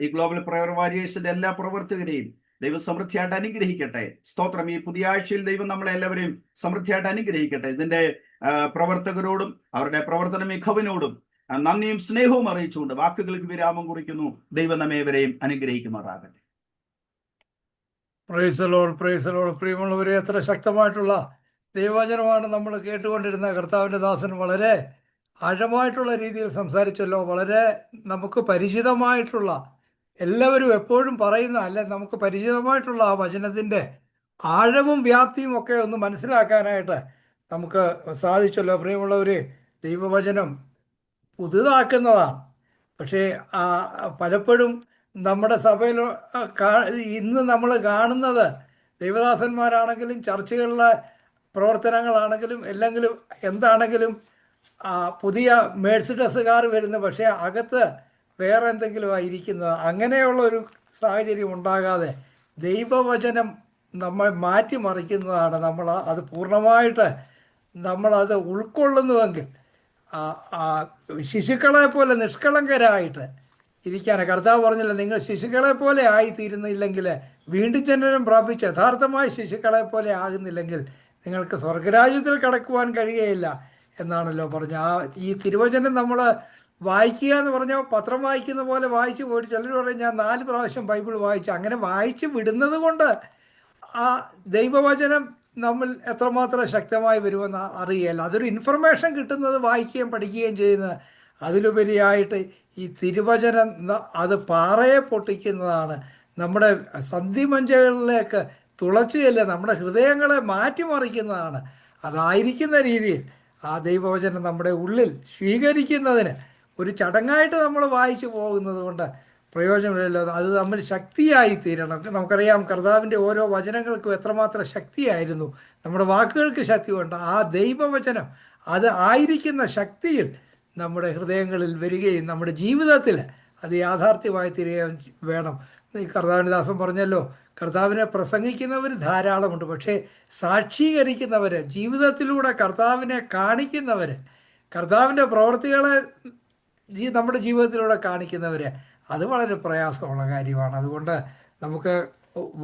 ഈ ഗ്ലോബൽ പ്രയർ വാരിയേഴ്സിന്റെ എല്ലാ പ്രവർത്തകരെയും ദൈവം സമൃദ്ധിയായിട്ട് അനുഗ്രഹിക്കട്ടെ. സ്തോത്രം. ഈ പുതിയ ആഴ്ചയിൽ ദൈവം നമ്മളെ എല്ലാവരെയും സമൃദ്ധിയായിട്ട് അനുഗ്രഹിക്കട്ടെ. ഇതിന്റെ പ്രവർത്തകരോടും അവരുടെ പ്രവർത്തന മികവിനോടും നന്ദിയും സ്നേഹവും അറിയിച്ചുകൊണ്ട് വാക്കുകൾക്ക് വിരാമം കുറിക്കുന്നു. ദൈവം നമ്മേവരെയും അനുഗ്രഹിക്കുമാറാകട്ടെ. Praise the Lord, praise the Lord. പ്രിയമുള്ളവരെ, എത്ര ശക്തമായിട്ടുള്ള ദൈവവചനമാണ് നമ്മൾ കേട്ടുകൊണ്ടിരുന്ന. കർത്താവിൻ്റെ ദാസൻ വളരെ ആഴമായിട്ടുള്ള രീതിയിൽ സംസാരിച്ചല്ലോ. വളരെ നമുക്ക് പരിചിതമായിട്ടുള്ള, എല്ലാവരും എപ്പോഴും പറയുന്ന, അല്ലെ, നമുക്ക് പരിചിതമായിട്ടുള്ള ആ വചനത്തിൻ്റെ ആഴവും വ്യാപ്തിയും ഒക്കെ ഒന്ന് മനസ്സിലാക്കാനായിട്ട് നമുക്ക് സാധിച്ചല്ലോ. പ്രിയമുള്ളവർ, ദൈവവചനം പുതുതാക്കുന്നതാണ്. പക്ഷേ പലപ്പോഴും നമ്മുടെ സഭയിൽ ഇന്ന് നമ്മൾ കാണുന്നത്, ദൈവദാസന്മാരാണെങ്കിലും ചർച്ചകളിലെ പ്രവർത്തനങ്ങളാണെങ്കിലും എല്ലെങ്കിലും എന്താണെങ്കിലും പുതിയ മേഴ്സിഡസ് കാർ വരുന്നു, പക്ഷേ അകത്ത് വേറെ എന്തെങ്കിലും ആയിരിക്കുന്നത്. അങ്ങനെയുള്ള ഒരു സാഹചര്യം ഉണ്ടാകാതെ ദൈവവചനം നമ്മൾ മാറ്റിമറിക്കുന്നതാണ്. നമ്മൾ അത് പൂർണ്ണമായിട്ട് നമ്മളത് ഉൾക്കൊള്ളുന്നുവെങ്കിൽ ശിശുക്കളെ പോലെ നിഷ്കളങ്കരായിട്ട് ഇരിക്കാനാണ്. കർത്താവ് പറഞ്ഞില്ല, നിങ്ങൾ ശിശുക്കളെ പോലെ ആയിത്തീരുന്നില്ലെങ്കിൽ, വീണ്ടും ജനനം പ്രാപിച്ച് യഥാർത്ഥമായ ശിശുക്കളെ പോലെ ആകുന്നില്ലെങ്കിൽ നിങ്ങൾക്ക് സ്വർഗരാജ്യത്തിൽ കടക്കുവാൻ കഴിയുകയില്ല എന്നാണല്ലോ പറഞ്ഞ. ഈ തിരുവചനം നമ്മൾ വായിക്കുക എന്ന് പറഞ്ഞാൽ പത്രം വായിക്കുന്ന പോലെ വായിച്ചു പോയിട്ട് ചിലർ പറയും, ഞാൻ 4 പ്രാവശ്യം ബൈബിൾ വായിച്ചു. അങ്ങനെ വായിച്ച് വിടുന്നത് കൊണ്ട് ആ ദൈവവചനം നമ്മൾ എത്രമാത്രം ശക്തമായി വരുമെന്ന് അറിയില്ല. അതൊരു ഇൻഫർമേഷൻ കിട്ടുന്നത് വായിക്കുകയും പഠിക്കുകയും ചെയ്യുന്നത്. അതിലുപരിയായിട്ട് ഈ തിരുവചനം അത് പാറയെ പൊട്ടിക്കുന്നതാണ്. നമ്മുടെ സന്ധിമഞ്ചകളിലേക്ക് തുളച്ചുകയല്ല, നമ്മുടെ ഹൃദയങ്ങളെ മാറ്റിമറിക്കുന്നതാണ്. അതായിരിക്കുന്ന രീതിയിൽ ആ ദൈവവചനം നമ്മുടെ ഉള്ളിൽ സ്വീകരിക്കുന്നതിന് ഒരു ചടങ്ങായിട്ട് നമ്മൾ വായിച്ചു പോകുന്നത് കൊണ്ട് പ്രയോജനമില്ലല്ലോ. അത് നമ്മൾ ശക്തിയായി തീരണം. നമുക്കറിയാം കർത്താവിൻ്റെ ഓരോ വചനങ്ങൾക്കും എത്രമാത്രം ശക്തിയായിരുന്നു. നമ്മുടെ വാക്കുകൾക്ക് ശക്തി കൊണ്ട് ആ ദൈവവചനം അത് ആയിരിക്കുന്ന ശക്തിയിൽ നമ്മുടെ ഹൃദയങ്ങളിൽ വരികയും നമ്മുടെ ജീവിതത്തിൽ അത് യാഥാർത്ഥ്യമായി തീരുകയും വേണം. ഈ കർത്താവിൻ്റെ ദാസൻ പറഞ്ഞല്ലോ, കർത്താവിനെ പ്രസംഗിക്കുന്നവർ ധാരാളമുണ്ട്, പക്ഷേ സാക്ഷീകരിക്കുന്നവർ, ജീവിതത്തിലൂടെ കർത്താവിനെ കാണിക്കുന്നവർ, കർത്താവിൻ്റെ പ്രവൃത്തികളെ നമ്മുടെ ജീവിതത്തിലൂടെ കാണിക്കുന്നവർ, അത് വളരെ പ്രയാസമുള്ള കാര്യമാണ്. അതുകൊണ്ട് നമുക്ക്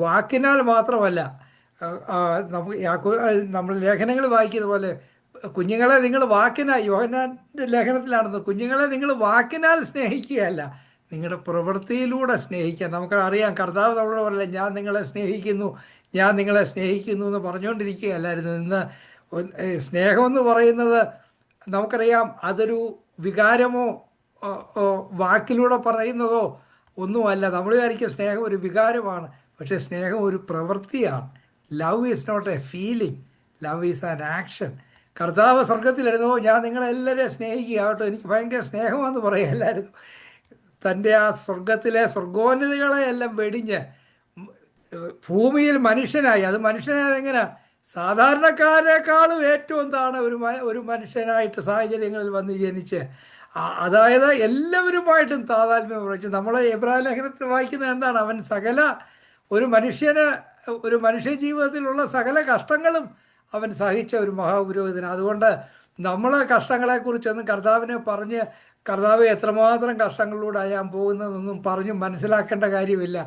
വാക്കിനാൽ മാത്രമല്ല, നമ്മൾ ലേഖനങ്ങൾ വായിക്കുന്ന പോലെ കുഞ്ഞുങ്ങളെ നിങ്ങൾ വാക്കിനാൽ, യോഹന്നാൻ്റെ ലേഖനത്തിലാണെന്ന്, കുഞ്ഞുങ്ങളെ നിങ്ങൾ വാക്കിനാൽ സ്നേഹിക്കുകയല്ല, നിങ്ങളുടെ പ്രവൃത്തിയിലൂടെ സ്നേഹിക്കുക. നമുക്കറിയാം കർത്താവ് നമ്മളോട് പറയില്ല, ഞാൻ നിങ്ങളെ സ്നേഹിക്കുന്നു, ഞാൻ നിങ്ങളെ സ്നേഹിക്കുന്നു എന്ന് പറഞ്ഞുകൊണ്ടിരിക്കുകയല്ലായിരുന്നു. ഇന്ന് സ്നേഹമെന്ന് പറയുന്നത് നമുക്കറിയാം അതൊരു വികാരമോ വാക്കിലൂടെ പറയുന്നതോ ഒന്നുമല്ല. നമ്മൾ വിചാരിക്കും സ്നേഹം ഒരു വികാരമാണ്, പക്ഷേ സ്നേഹം ഒരു പ്രവൃത്തിയാണ്. Love is not a feeling, love is an action. കർത്താവ് സ്വർഗത്തിലായിരുന്നു, ഞാൻ നിങ്ങളെല്ലാവരെയും സ്നേഹിക്കുക കേട്ടോ, എനിക്ക് ഭയങ്കര സ്നേഹമെന്ന് പറയുകയല്ലായിരുന്നു. തൻ്റെ ആ സ്വർഗത്തിലെ സ്വർഗോന്നതികളെ എല്ലാം വെടിഞ്ഞ് ഭൂമിയിൽ മനുഷ്യനായി. അത് മനുഷ്യനായത് എങ്ങനെ? സാധാരണക്കാരേക്കാളും ഏറ്റവും താണ ഒരു മനുഷ്യനായിട്ട് സാഹചര്യങ്ങളിൽ വന്ന് ജനിച്ച്, അതായത് എല്ലാവരുമായിട്ടും താതാത്മ്യം പ്രവർത്തിച്ചു. നമ്മൾ എബ്രായ ലേഖനത്തിൽ വായിക്കുന്നത് എന്താണ്? അവൻ ഒരു മനുഷ്യ ജീവിതത്തിലുള്ള സകല കഷ്ടങ്ങളും അവൻ സഹിച്ച ഒരു മഹാപുരോഹിതനാണ്. അതുകൊണ്ട് നമ്മളെ കഷ്ടങ്ങളെക്കുറിച്ചൊന്നും കർത്താവിനെ പറഞ്ഞ് കർത്താവ് എത്രമാത്രം കഷ്ടങ്ങളിലൂടെ ഞാൻ പോകുന്നതെന്നൊന്നും പറഞ്ഞ് മനസ്സിലാക്കേണ്ട കാര്യമില്ല.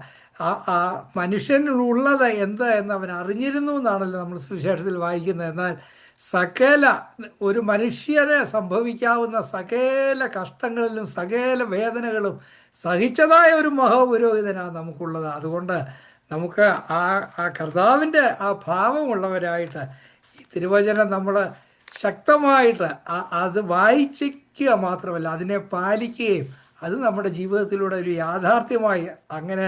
ആ മനുഷ്യനുള്ളത് എന്ത് എന്ന് അവൻ അറിഞ്ഞിരുന്നു എന്നാണല്ലോ നമ്മൾ സുവിശേഷത്തിൽ വായിക്കുന്നത്. എന്നാൽ സകല ഒരു മനുഷ്യനെ സംഭവിക്കാവുന്ന സകല കഷ്ടങ്ങളിലും സകല വേദനകളും സഹിച്ചതായ ഒരു മഹാപുരോഹിതനാണ് നമുക്കുള്ളത്. അതുകൊണ്ട് നമുക്ക് ആ കർത്താവിൻ്റെ ആ ഭാവമുള്ളവരായിട്ട് ഈ തിരുവചനം നമ്മൾ ശക്തമായിട്ട് അത് വായിച്ചിരിക്കുക മാത്രമല്ല അതിനെ പാലിക്കുകയും അത് നമ്മുടെ ജീവിതത്തിലൂടെ ഒരു യാഥാർത്ഥ്യമായി അങ്ങനെ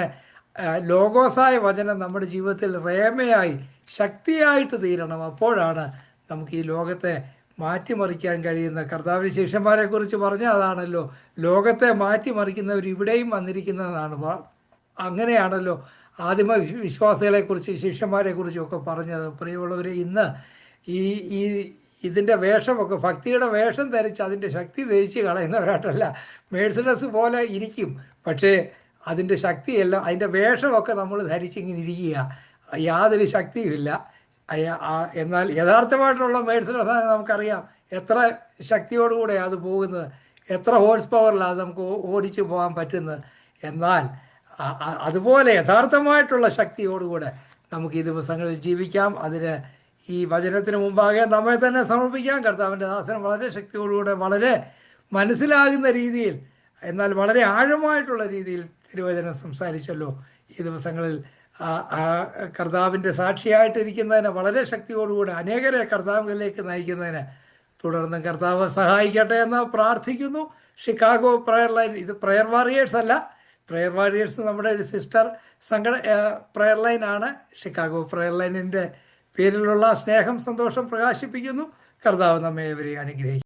ലോഗോസായ വചനം നമ്മുടെ ജീവിതത്തിൽ റേമയായി ശക്തിയായിട്ട് തീരണം. അപ്പോഴാണ് നമുക്ക് ഈ ലോകത്തെ മാറ്റിമറിക്കാൻ കഴിയുന്ന. കർത്താവിന് ശിഷ്യന്മാരെ കുറിച്ച് പറഞ്ഞ അതാണല്ലോ, ലോകത്തെ മാറ്റിമറിക്കുന്നവർ ഇവിടെയും വന്നിരിക്കുന്നതാണ്. അങ്ങനെയാണല്ലോ ആദിമ വിശ്വാസികളെക്കുറിച്ച് ശിഷ്യന്മാരെക്കുറിച്ചും ഒക്കെ പറഞ്ഞത്. പ്രിയമുള്ളവരെ, ഇന്ന് ഈ ഇതിൻ്റെ വേഷമൊക്കെ ഭക്തിയുടെ വേഷം ധരിച്ച് അതിൻ്റെ ശക്തി ധരിച്ച് കളയുന്നവരായിട്ടല്ല. മേഴ്സിഡസ് പോലെ ഇരിക്കും, പക്ഷേ അതിൻ്റെ ശക്തിയല്ല, അതിൻ്റെ വേഷമൊക്കെ നമ്മൾ ധരിച്ചിങ്ങനെ ഇരിക്കുക, യാതൊരു ശക്തിയുമില്ല. എന്നാൽ യഥാർത്ഥമായിട്ടുള്ള മേഴ്സിഡസ് നമുക്കറിയാം എത്ര ശക്തിയോടുകൂടെ അത് പോകുന്നത്, എത്ര ഹോഴ്സ് പവറിലാണ് നമുക്ക് ഓടിച്ചു പോകാൻ പറ്റുന്നത്. എന്നാൽ അതുപോലെ യഥാർത്ഥമായിട്ടുള്ള ശക്തിയോടുകൂടെ നമുക്ക് ഈ ദിവസങ്ങളിൽ ജീവിക്കാം. അതിന് ഈ വചനത്തിന് മുമ്പാകെ നമ്മെ തന്നെ സമർപ്പിക്കാം. കർത്താവിൻ്റെ ദാസൻ വളരെ ശക്തിയോടുകൂടെ വളരെ മനസ്സിലാകുന്ന രീതിയിൽ എന്നാൽ വളരെ ആഴമായിട്ടുള്ള രീതിയിൽ തിരുവചനം സംസാരിച്ചല്ലോ. ഈ ദിവസങ്ങളിൽ കർത്താവിൻ്റെ സാക്ഷിയായിട്ടിരിക്കുന്നതിന് വളരെ ശക്തിയോടുകൂടി അനേകരെ കർത്താവിലേക്ക് നയിക്കുന്നതിന് തുടർന്ന് കർത്താവ് സഹായിക്കട്ടെ എന്ന് പ്രാർത്ഥിക്കുന്നു. ഷിക്കാഗോ പ്രയർ ലൈൻ, ഇത് പ്രയർ വാറിയേഴ്സ് അല്ല, പ്രയർ വാറിയേഴ്സ് നമ്മുടെ ഒരു സിസ്റ്റർ പ്രയർ ലൈനാണ്. ഷിക്കാഗോ പ്രയർ ലൈനിൻ്റെ പേരിലുള്ള സ്നേഹം സന്തോഷം പ്രകാശിപ്പിക്കുന്നു. കർത്താവ് നമ്മെ ഇവരെ അനുഗ്രഹിക്കും.